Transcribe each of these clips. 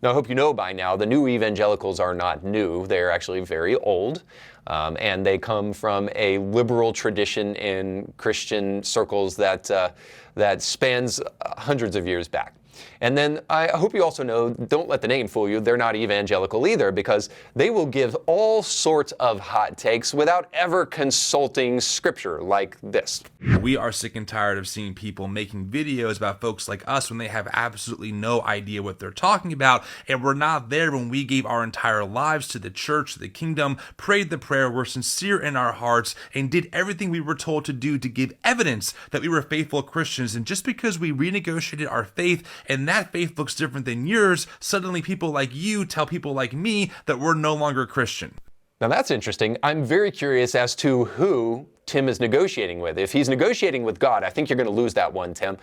Now, I hope you know by now, the new evangelicals are not new. They're actually very old, and they come from a liberal tradition in Christian circles that spans hundreds of years back. And then I hope you also know, don't let the name fool you, they're not evangelical either, because they will give all sorts of hot takes without ever consulting scripture like this. We are sick and tired of seeing people making videos about folks like us when they have absolutely no idea what they're talking about, and we're not there when we gave our entire lives to the church, to the kingdom, prayed the prayer, were sincere in our hearts, and did everything we were told to do to give evidence that we were faithful Christians. And just because we renegotiated our faith and that faith looks different than yours, suddenly people like you tell people like me that we're no longer Christian. Now that's interesting. I'm very curious as to who Tim is negotiating with. If he's negotiating with God, I think you're going to lose that one, Tim.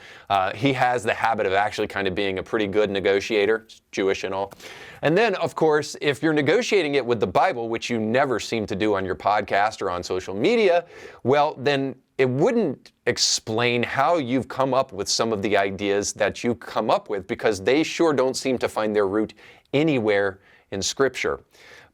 He has the habit of actually kind of being a pretty good negotiator, Jewish and all. And then, of course, if you're negotiating it with the Bible, which you never seem to do on your podcast or on social media, well, then it wouldn't explain how you've come up with some of the ideas that you come up with, because they sure don't seem to find their root anywhere in Scripture.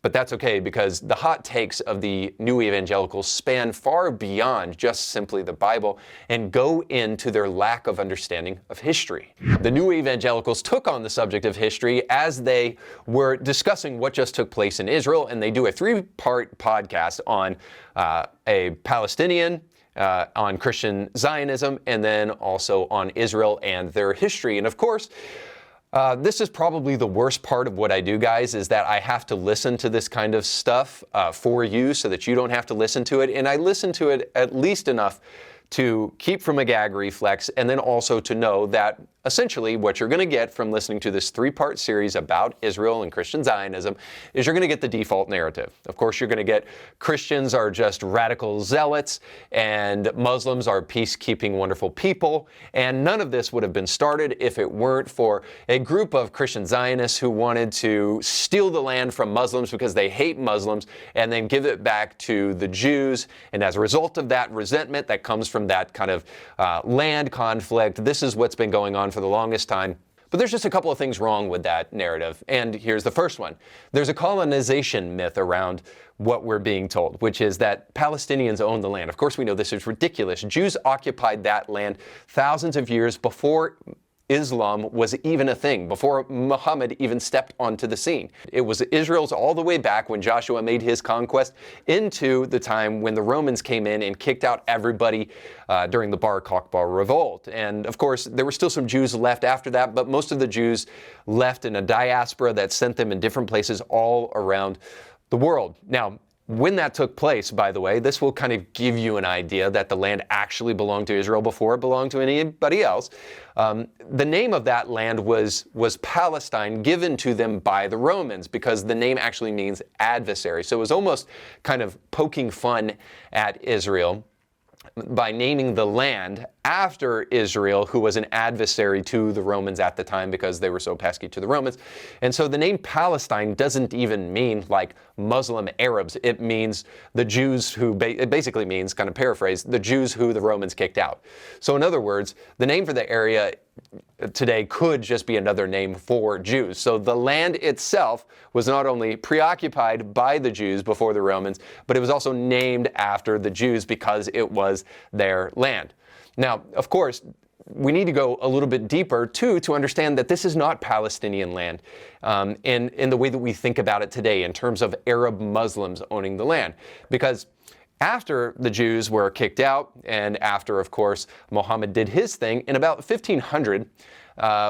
But that's okay, because the hot takes of the new evangelicals span far beyond just simply the Bible and go into their lack of understanding of history. The new evangelicals took on the subject of history as they were discussing what just took place in Israel, and they do a 3-part podcast on a Palestinian, on Christian Zionism, and then also on Israel and their history. And of course, this is probably the worst part of what I do, guys, is that I have to listen to this kind of stuff for you so that you don't have to listen to it. And I listen to it at least enough to keep from a gag reflex, and then also to know that essentially what you're going to get from listening to this 3-part series about Israel and Christian Zionism is you're going to get the default narrative. Of course, you're going to get Christians are just radical zealots and Muslims are peacekeeping wonderful people, and none of this would have been started if it weren't for a group of Christian Zionists who wanted to steal the land from Muslims because they hate Muslims and then give it back to the Jews. And as a result of that resentment that comes from that kind of land conflict, this is what's been going on for the longest time. But there's just a couple of things wrong with that narrative. And here's the first one. There's a colonization myth around what we're being told, which is that Palestinians own the land. Of course, we know this is ridiculous. Jews occupied that land thousands of years before Islam was even a thing, before Muhammad even stepped onto the scene. It was Israel's all the way back when Joshua made his conquest into the time when the Romans came in and kicked out everybody during the Bar Kokhba revolt. And of course, there were still some Jews left after that, but most of the Jews left in a diaspora that sent them in different places all around the world. Now, when that took place, by the way, this will kind of give you an idea that the land actually belonged to Israel before it belonged to anybody else. The name of that land was Palestine, given to them by the Romans, because the name actually means adversary. So it was almost kind of poking fun at Israel by naming the land after Israel, who was an adversary to the Romans at the time because they were so pesky to the Romans. And so the name Palestine doesn't even mean like Muslim Arabs. It means the Jews who, it basically means, kind of paraphrase, the Jews who the Romans kicked out. So in other words, the name for the area today could just be another name for Jews. So the land itself was not only preoccupied by the Jews before the Romans, but it was also named after the Jews because it was their land. Now, of course, we need to go a little bit deeper, too, to understand that this is not Palestinian land in the way that we think about it today in terms of Arab Muslims owning the land. Because after the Jews were kicked out, and after, of course, Muhammad did his thing, in about 1500,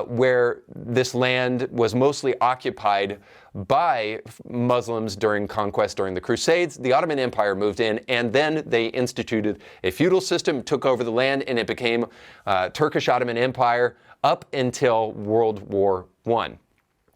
where this land was mostly occupied by Muslims during conquest during the Crusades, the Ottoman Empire moved in, and then they instituted a feudal system, took over the land, and it became Turkish Ottoman Empire up until World War I.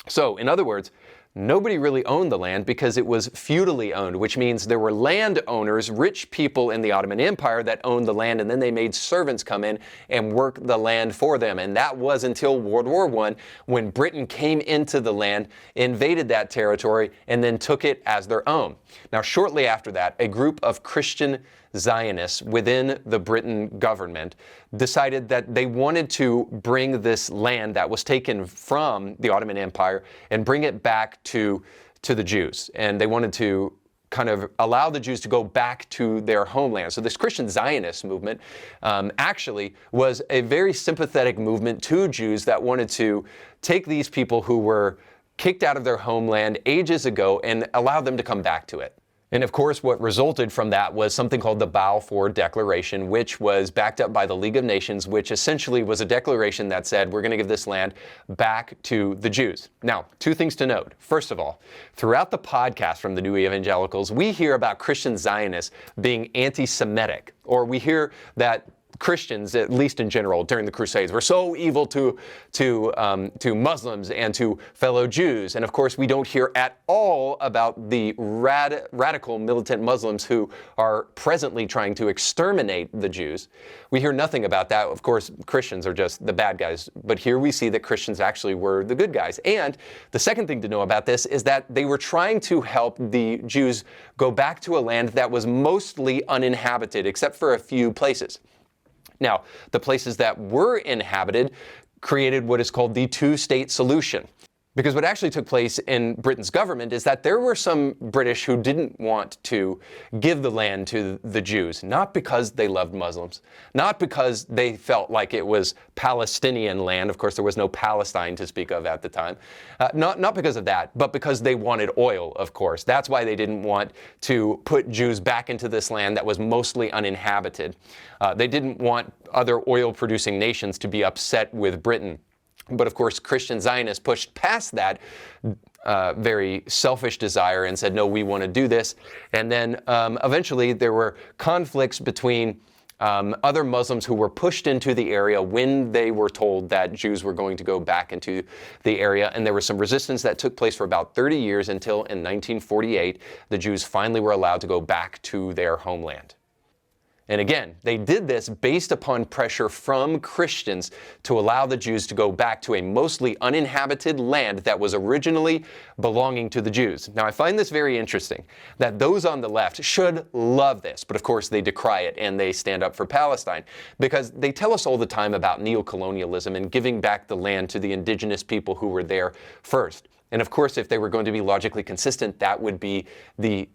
So, in other words, nobody really owned the land because it was feudally owned, which means there were landowners, rich people in the Ottoman Empire that owned the land, and then they made servants come in and work the land for them. And that was until World War I, when Britain came into the land, invaded that territory, and then took it as their own. Now, shortly after that, a group of Christian Zionists within the Britain government decided that they wanted to bring this land that was taken from the Ottoman Empire and bring it back to the Jews. And they wanted to kind of allow the Jews to go back to their homeland. So this Christian Zionist movement actually was a very sympathetic movement to Jews that wanted to take these people who were kicked out of their homeland ages ago and allow them to come back to it. And of course, what resulted from that was something called the Balfour Declaration, which was backed up by the League of Nations, which essentially was a declaration that said, we're going to give this land back to the Jews. Now, two things to note. First of all, throughout the podcast from the New Evangelicals, we hear about Christian Zionists being anti-Semitic, or we hear that Christians, at least in general, during the Crusades, were so evil to Muslims and to fellow Jews. And of course, we don't hear at all about the radical militant Muslims who are presently trying to exterminate the Jews. We hear nothing about that. Of course, Christians are just the bad guys. But here we see that Christians actually were the good guys. And the second thing to know about this is that they were trying to help the Jews go back to a land that was mostly uninhabited, except for a few places. Now, the places that were inhabited created what is called the two-state solution. Because what actually took place in Britain's government is that there were some British who didn't want to give the land to the Jews, not because they loved Muslims, not because they felt like it was Palestinian land. Of course, there was no Palestine to speak of at the time. Not because of that, but because they wanted oil, of course. That's why they didn't want to put Jews back into this land that was mostly uninhabited. They didn't want other oil-producing nations to be upset with Britain. But of course, Christian Zionists pushed past that very selfish desire and said, no, we want to do this. And then eventually there were conflicts between other Muslims who were pushed into the area when they were told that Jews were going to go back into the area. And there was some resistance that took place for about 30 years until in 1948, the Jews finally were allowed to go back to their homeland. And again, they did this based upon pressure from Christians to allow the Jews to go back to a mostly uninhabited land that was originally belonging to the Jews. Now, I find this very interesting, that those on the left should love this, but of course they decry it and they stand up for Palestine, because they tell us all the time about neocolonialism and giving back the land to the indigenous people who were there first. And of course, if they were going to be logically consistent, that would be the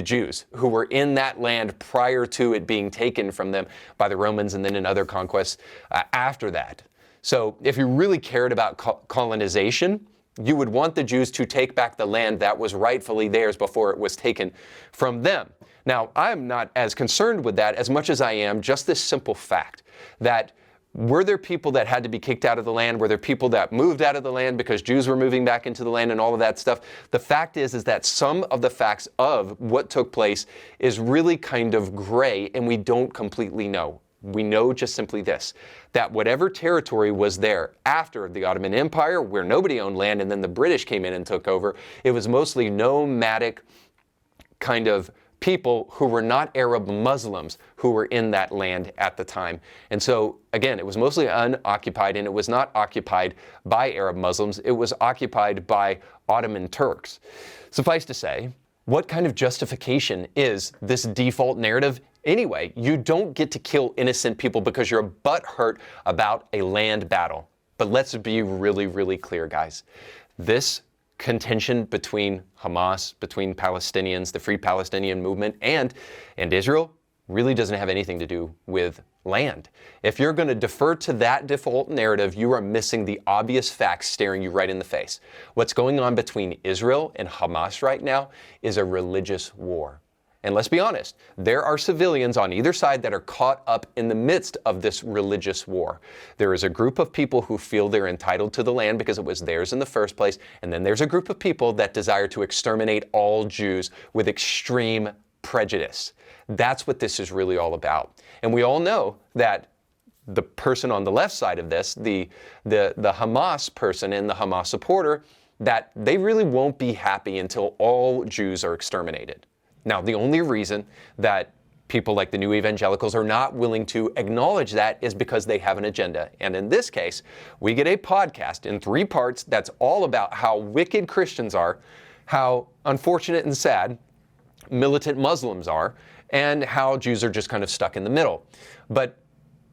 Jews who were in that land prior to it being taken from them by the Romans and then in other conquests after that. So if you really cared about colonization, you would want the Jews to take back the land that was rightfully theirs before it was taken from them. Now, I'm not as concerned with that as much as I am just this simple fact that were there people that had to be kicked out of the land? Were there people that moved out of the land because Jews were moving back into the land and all of that stuff? The fact is that some of the facts of what took place is really kind of gray, and we don't completely know. We know just simply this, that whatever territory was there after the Ottoman Empire, where nobody owned land, and then the British came in and took over, it was mostly nomadic kind of people who were not Arab Muslims who were in that land at the time. And so, again, it was mostly unoccupied, and it was not occupied by Arab Muslims. It was occupied by Ottoman Turks. Suffice to say, what kind of justification is this default narrative? Anyway, you don't get to kill innocent people because you're butthurt about a land battle. But let's be really, really clear, guys. This contention between Hamas, between Palestinians, the Free Palestinian movement, and Israel really doesn't have anything to do with land. If you're going to defer to that default narrative, you are missing the obvious facts staring you right in the face. What's going on between Israel and Hamas right now is a religious war. And let's be honest, there are civilians on either side that are caught up in the midst of this religious war. There is a group of people who feel they're entitled to the land because it was theirs in the first place, and then there's a group of people that desire to exterminate all Jews with extreme prejudice. That's what this is really all about. And we all know that the person on the left side of this, the Hamas person and the Hamas supporter, that they really won't be happy until all Jews are exterminated. Now, the only reason that people like the new evangelicals are not willing to acknowledge that is because they have an agenda. And in this case, we get a podcast in 3 parts that's all about how wicked Christians are, how unfortunate and sad militant Muslims are, and how Jews are just kind of stuck in the middle. But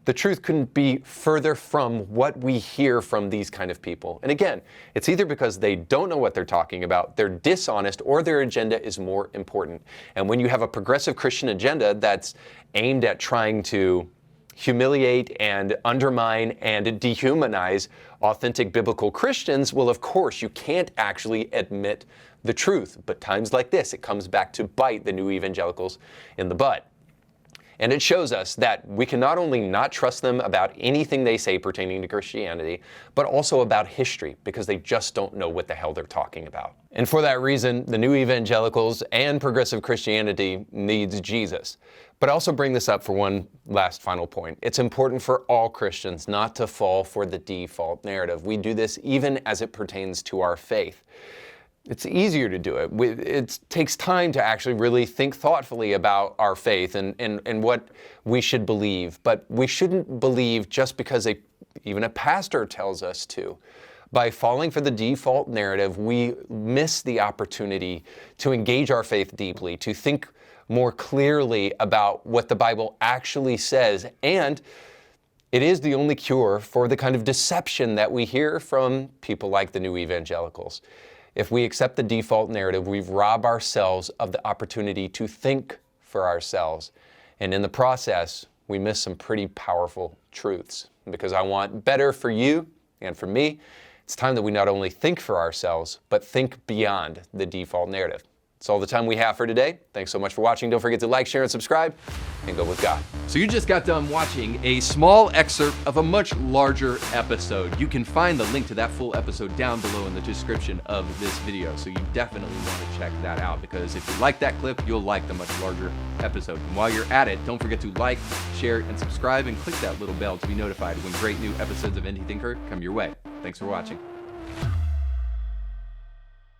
the truth couldn't be further from what we hear from these kind of people. And again, it's either because they don't know what they're talking about, they're dishonest, or their agenda is more important. And when you have a progressive Christian agenda that's aimed at trying to humiliate and undermine and dehumanize authentic biblical Christians, well, of course, you can't actually admit the truth. But times like this, it comes back to bite the new evangelicals in the butt. And it shows us that we can not only not trust them about anything they say pertaining to Christianity, but also about history, because they just don't know what the hell they're talking about. And for that reason, the new evangelicals and progressive Christianity needs Jesus. But I also bring this up for one last final point. It's important for all Christians not to fall for the default narrative. We do this even as it pertains to our faith. It's easier to do it. It takes time to actually really think thoughtfully about our faith and what we should believe. But we shouldn't believe just because even a pastor tells us to. By falling for the default narrative, we miss the opportunity to engage our faith deeply, to think more clearly about what the Bible actually says. And it is the only cure for the kind of deception that we hear from people like the new evangelicals. If we accept the default narrative, we rob ourselves of the opportunity to think for ourselves. And in the process, we miss some pretty powerful truths. Because I want better for you and for me, it's time that we not only think for ourselves, but think beyond the default narrative. That's all the time we have for today. Thanks so much for watching. Don't forget to like, share, and subscribe, and go with God. So you just got done watching a small excerpt of a much larger episode. You can find the link to that full episode down below in the description of this video. So you definitely want to check that out, because if you like that clip, you'll like the much larger episode. And while you're at it, don't forget to like, share, and subscribe, and click that little bell to be notified when great new episodes of Indie Thinker come your way. Thanks for watching.